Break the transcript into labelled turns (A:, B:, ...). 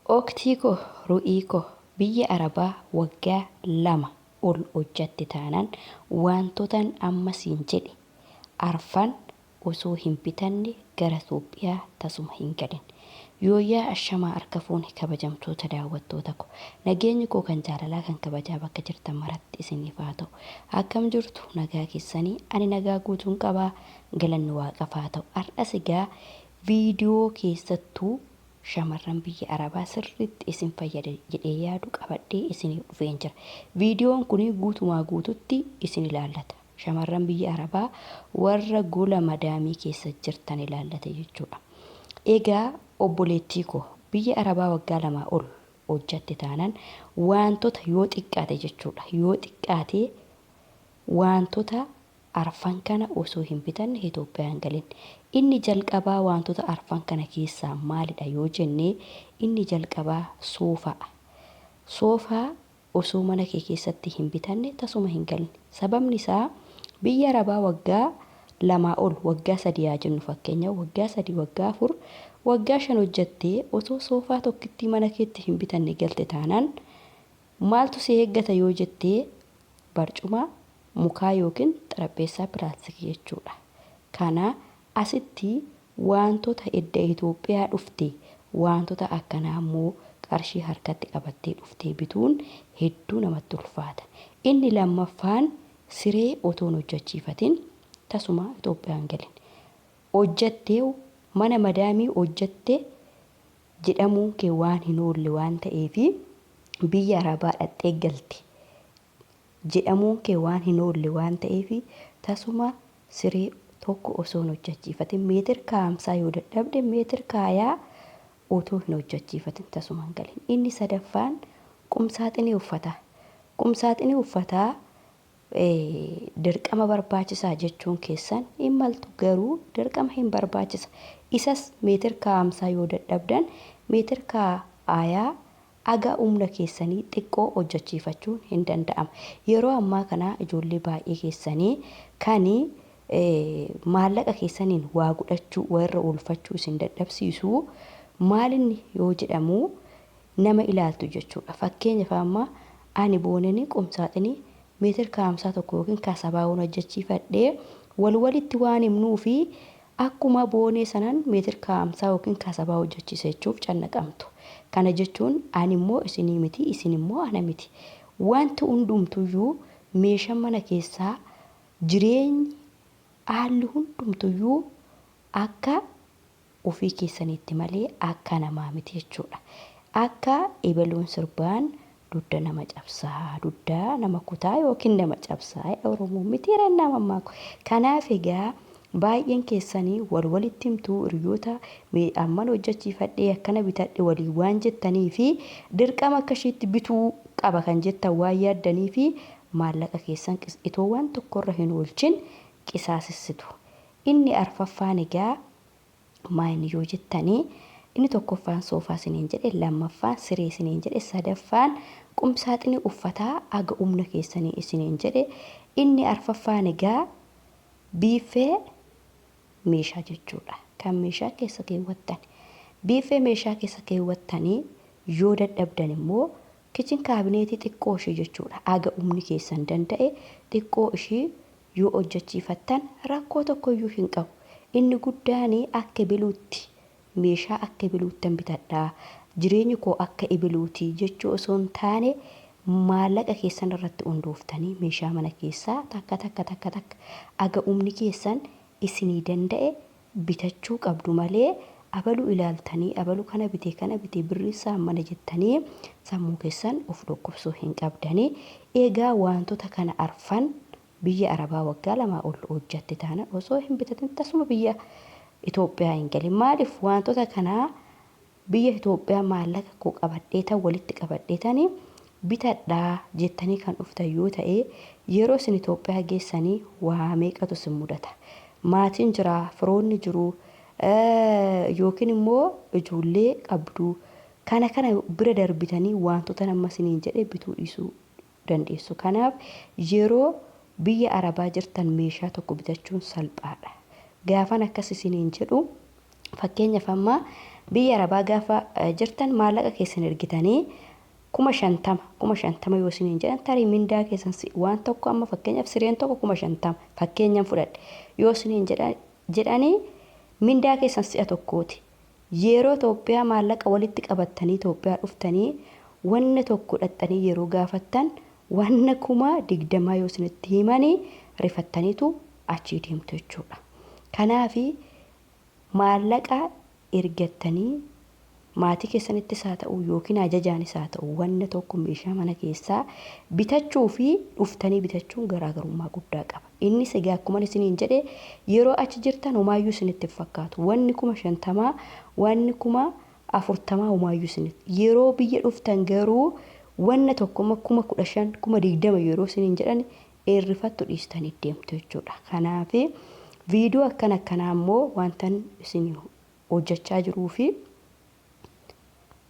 A: Ooktiiko ru'iiko biyya Arabaa waggaa 2 ol hojjatte taanaan wantoota amma siin jedhe arfan osoo hin bitanne gara Itoophiyaa tasuma hin galin. Yooyaa ashamaa harka fuuni kabajamtoota daawwattoota ko nageenyi koo kan jaalalaa kan kabajaa bakka jirtan maratti isiniif haa ta'u. Akkam jirtu nagaa keessanii ani nagaa guutuun qabaa galanni Waaqaaf haa ta'u. Har'as egaa viidiyoo keessattuu shamarran biyya Arabaa sirriitti isin fayyada jedhee yaadu qabadhee isiniif dhufeen jira. Viidiyoon kun guutumaa guututti isin ilaallata. Shamarran biyya Arabaa warra gola madaamii keessa jirtan ilaallata jechuudha. Egaa obboleettii koo biyya Arabaa waggaa 2 ol hojjatte taanaan wantoota yoo xiqqaate jechuudha. Yoo xiqqaate wantoota arfan kana osoo hin bitanne Itoophiyaan galin. Inni jalqabaa wantoota arfan kana keessaa maalidha yoo jennee inni jalqabaa soofaa. Soofaa osoo mana kee keessatti hin bitanne tasuma hin galin. Sababni isaa biyya Arabaa waggaa 2 ol waggaa 3 yaa jennu fakkeenyaaf waggaa 3 waggaa 4 waggaa 5 hojjattee osoo soofaa tokkitti mana keetti hin bitanne galte taanaan maaltu si eeggata yoo jettee barcuma mukaa yookiin xarapheessaa pilaastikii jechuudha. Kana asitti wantoota edda Itoophiyaa dhufte wantoota akkanaa immoo qarshii harkatti qabattee dhuftee bituun hedduu namatti ulfaata. Inni lammaffaan siree otoo hojjechiifatin tasuma Itoophiyaan galin. Hojjattee mana madaamii hojjatte jedhamuun kee waan hin oolle waan ta'eef biyya Arabaa dhattee galte. Jedhamuun kee waan hin oolle waan ta'eef tasuma siree tokko osoo hojjechiifatin meetir kaa'amsaa yoo dadhabde meetir kaayaa otoo hin hojjechiifatin tasuma hin galin. Inni sadaffaan qumsaaxinii uffataa. Qumsaaxinii uffataa dirqama barbaachisaa jechuun keessan hin maltu garuu dirqama hin barbaachisa. Isas meetir kaa'amsaa yoo dadhabdan meetir kaayaa aga humna keessanii xiqqoo hojjechiifachuun hin danda'ama. Yeroo ammaa kana ijoollee baay'ee keessanii kan maallaqa keessaniin waa godhachuu warra oolfachuu isin dadhabsiisu maalinni yoo jedhamu nama ilaaltu jechuudha. Fakkeenyaaf amma ani boonanii qumsaaxinii meetir kaa'amsaa tokko yookiin kasabaawwan hojjechiifadhee walitti waan himnuu fi akkuma boonee sanan meetir kaa'amsaa yookiin kasabaa hojjechiisachuuf cannaqamtu. Kana jechuun ani immoo isinii miti isin immoo ana miti. Wanti hundumtuyyuu meeshaa mana keessaa jireenyi haalli hundumtuyyuu akka ofii keessaniitti malee akka namaa miti jechuudha. Akka ebaluun sirbaan dudda nama cabsaa dudda nama kutaa yookiin nama cabsaa Oromoo miti nama maako. Kanaaf egaa baay'een keessanii walitti himtuu hiriyoota amman hojjechiifadhee akkana bitadhe walii waan jettanii fi dirqama akkasitti bituu qaba kan jettan waan yaaddanii fi maallaqa keessan itoo waan tokkorra hin oolchin qisaasessitu. Inni arfaffaan egaa maayini yoo jettanii inni tokkoffaan soofaa isiniin jedhe lammaffaan siree isiniin jedhe sadaffaan qumsaaxinii uffataa aga humna keessanii isiniin jedhe inni arfaffaan egaa biifee meeshaa jechuudha. Kan meeshaa keessa keewwattan. Biifee meeshaa keessa keewwattanii yoo dadhabdan immoo kichin kaabineetii xiqqoo ishee jechuudha. Aga humni keessan danda'e xiqqoo ishee yoo hojjechiifattan rakkoo tokkoyyuu hin qabu. Inni guddaan akka biluutti meeshaa akka biluuttan bitadhaa. Jireenyi koo akka ibiluutii jechuu osoo hin taane maallaqa keessan irratti hundooftanii meeshaa mana keessaa takka aga humni keessan isinii danda'e bitachuu qabdu malee abaluu ilaaltanii abaluu kana bitee birrisaa mana jettanii sammuu keessan of dhukkubsuu hin qabdanii. Egaa wantoota kana arfan biyya Arabaa waggaa 2 ol hojjatte taana osoo hin bitatin tasuma biyya Itoophiyaa hin galin. Maaliif wantoota kana biyya Itoophiyaa maallaqa koo qabadhee tan walitti qabadhee tanii bitadhaa jettanii kan dhuftan yoo ta'e yeroo isin Itoophiyaa geessanii waa meeqatu isin mudata. Maatiin jira, firoonni jiru, yookiin immoo ijoollee qabdu. Kana bira darbitanii wantoota nama isiniin jedhe bituu dhiisuu dandeessu. Kanaaf yeroo biyya Arabaa jirtan meeshaa tokko bitachuun salphaadha. Gaafan akkas isiniin jedhu fakkeenyaaf amma biyya arabaa gaafa jirtan maallaqa keessan ergitanii 50,000 yoo isiniin jedhan tarii mindaa keessan waan tokko amma fakkeenyaaf sireen tokko 50,000 fakkeenyaan fudhadhe yoo isiniin jedhanii mindaa keessan si'a tokkooti. Yeroo Itoophiyaa maallaqa walitti qabattanii Itoophiyaa dhuftanii wanna tokko dhaxxanii yeroo gaafattan wanna 20,000 yoo isinitti himanii rifattaniitu achii deemtu jechuudha. Kanaaf maallaqa ergattanii maatii keessanittis haa ta'u yookiin ajajaanis haa ta'u wanna tokko meeshaa mana keessaa bitachuu fi dhuftanii bitachuun garaagarummaa guddaa qaba. Innis egaa akkuma isiniin jedhe yeroo achi jirtan homaayyuu isinitti fakkaatu. Wanni 50,000 wanni 40,000 homaayyuu isinitti. Yeroo biyya dhuftan garuu wanna tokko 15,000 20,000 yeroo isiniin jedhan eerrifattu dhiistanii deemtu jechuudha. Kanaaf viidiyoo akkanaa immoo wantan isin hojjechaa jiruu fi